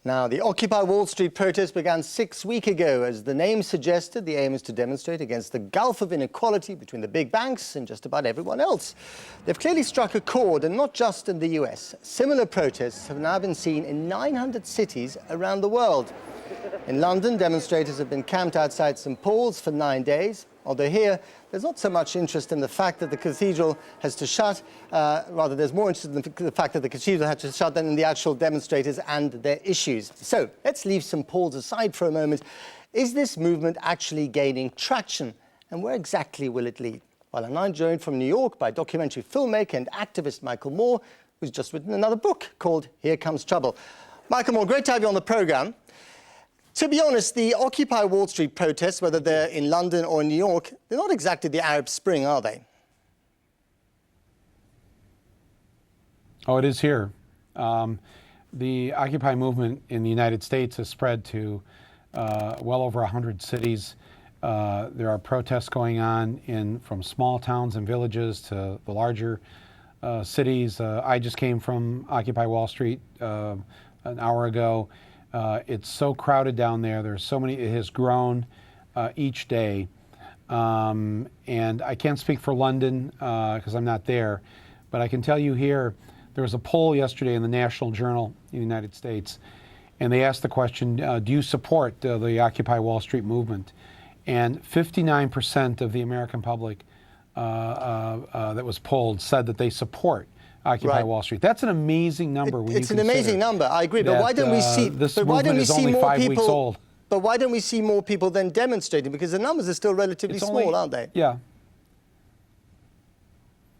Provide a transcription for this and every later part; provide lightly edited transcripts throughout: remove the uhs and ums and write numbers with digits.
Now, the Occupy Wall Street protest began 6 weeks ago. As the name suggested, the aim is to demonstrate against the gulf of inequality between the big banks and just about everyone else. They've clearly struck a chord, and not just in the US. Similar protests have now been seen in 900 cities around the world. In London, demonstrators have been camped outside St. Paul's for 9 days. Although here, there's not so much interest in the fact that the cathedral has to shut. Rather, there's more interest in the fact that the cathedral had to shut than in the actual demonstrators and their issues. So let's leave St. Paul's aside for a moment. Is this movement actually gaining traction? And where exactly will it lead? Well, I'm now joined from New York by documentary filmmaker and activist Michael Moore, who's just written another book called Here Comes Trouble. Michael Moore, great to have you on the programme. To be honest, the Occupy Wall Street protests, whether they're in London or in New York, they're not exactly the Arab Spring, are they? Oh, it is here. The Occupy movement in the United States has spread to well over 100 cities. There are protests going on from small towns and villages to the larger cities. I just came from Occupy Wall Street an hour ago. It's so crowded down there. There's so many. It has grown each day. And I can't speak for London because I'm not there. But I can tell you here, there was a poll yesterday in the National Journal in the United States. And they asked the question, do you support the Occupy Wall Street movement? And 59% of the American public that was polled said that they support Occupy Wall Street. That's an amazing number. It's an amazing number. I agree. But why don't we see? This movement is only 5 weeks old. But why don't we see more people then demonstrating? Because the numbers are still relatively small, aren't they? Yeah.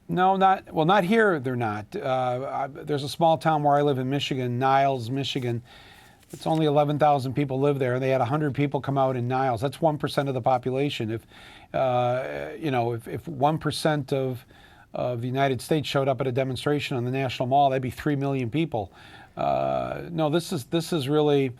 No, not here. They're not. There's a small town where I live in Michigan, Niles, Michigan. It's only 11,000 people live there, and they had 100 people come out in Niles. That's 1% of the population. If 1% of the United States showed up at a demonstration on the National Mall, that'd be 3 million people. No, this is really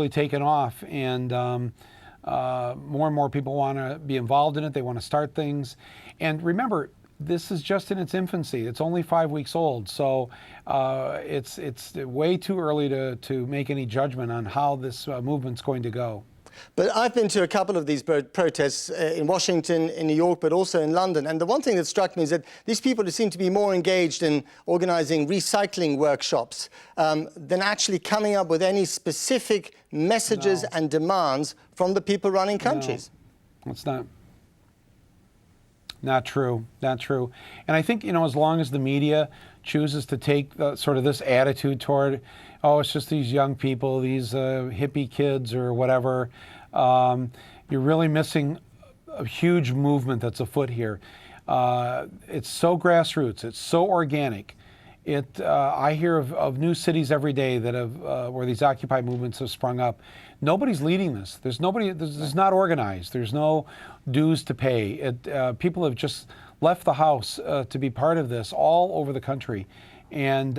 taken off, and more and more people want to be involved in it. They want to start things, and remember, this is just in its infancy. It's only 5 weeks old, so it's way too early to make any judgment on how this movement's going to go. But I've been to a couple of these protests in Washington, in New York, but also in London. And the one thing that struck me is that these people seem to be more engaged in organising recycling workshops than actually coming up with any specific messages and demands from the people running countries. No, it's not true. Not true. And I think, as long as the media chooses to take sort of this attitude toward, oh, it's just these young people, these hippie kids or whatever, you're really missing a huge movement that's afoot here. It's so grassroots. It's so organic. I hear of new cities every day that have where these Occupy movements have sprung up. Nobody's leading this. There's nobody. It's not organized. There's no dues to pay. People have just left the house to be part of this all over the country, and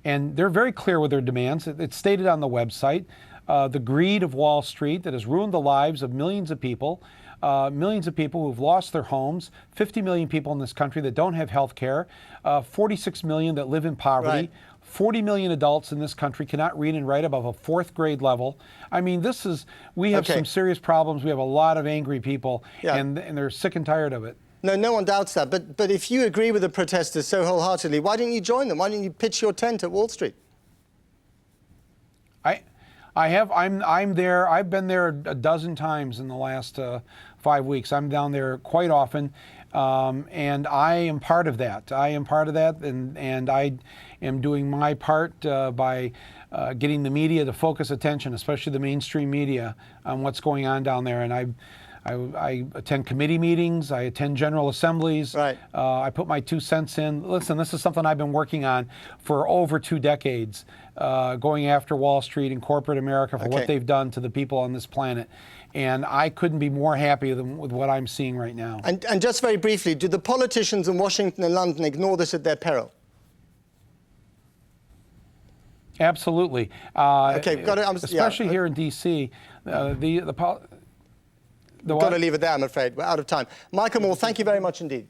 they're very clear with their demands. It's stated on the website. The greed of Wall Street that has ruined the lives of millions of people who've lost their homes, 50 million people in this country that don't have health care, 46 million that live in poverty, 40 million adults in this country cannot read and write above a 4th grade level. I mean, we have some serious problems. We have a lot of angry people, and they're sick and tired of it. No one doubts that. But if you agree with the protesters so wholeheartedly, why didn't you join them? Why didn't you pitch your tent at Wall Street? I'm there. I've been there a dozen times in the last 5 weeks. I'm down there quite often, and I am part of that. And I am doing my part by getting the media to focus attention, especially the mainstream media, on what's going on down there. And I attend committee meetings. I attend general assemblies. I put my 2 cents in. Listen, this is something I've been working on for over 2 decades, going after Wall Street and corporate America for what they've done to the people on this planet. And I couldn't be more happy with what I'm seeing right now. And just very briefly, do the politicians in Washington and London ignore this at their peril? Absolutely. Especially here in D.C. We've got to leave it there, I'm afraid. We're out of time. Michael Moore, thank you very much indeed.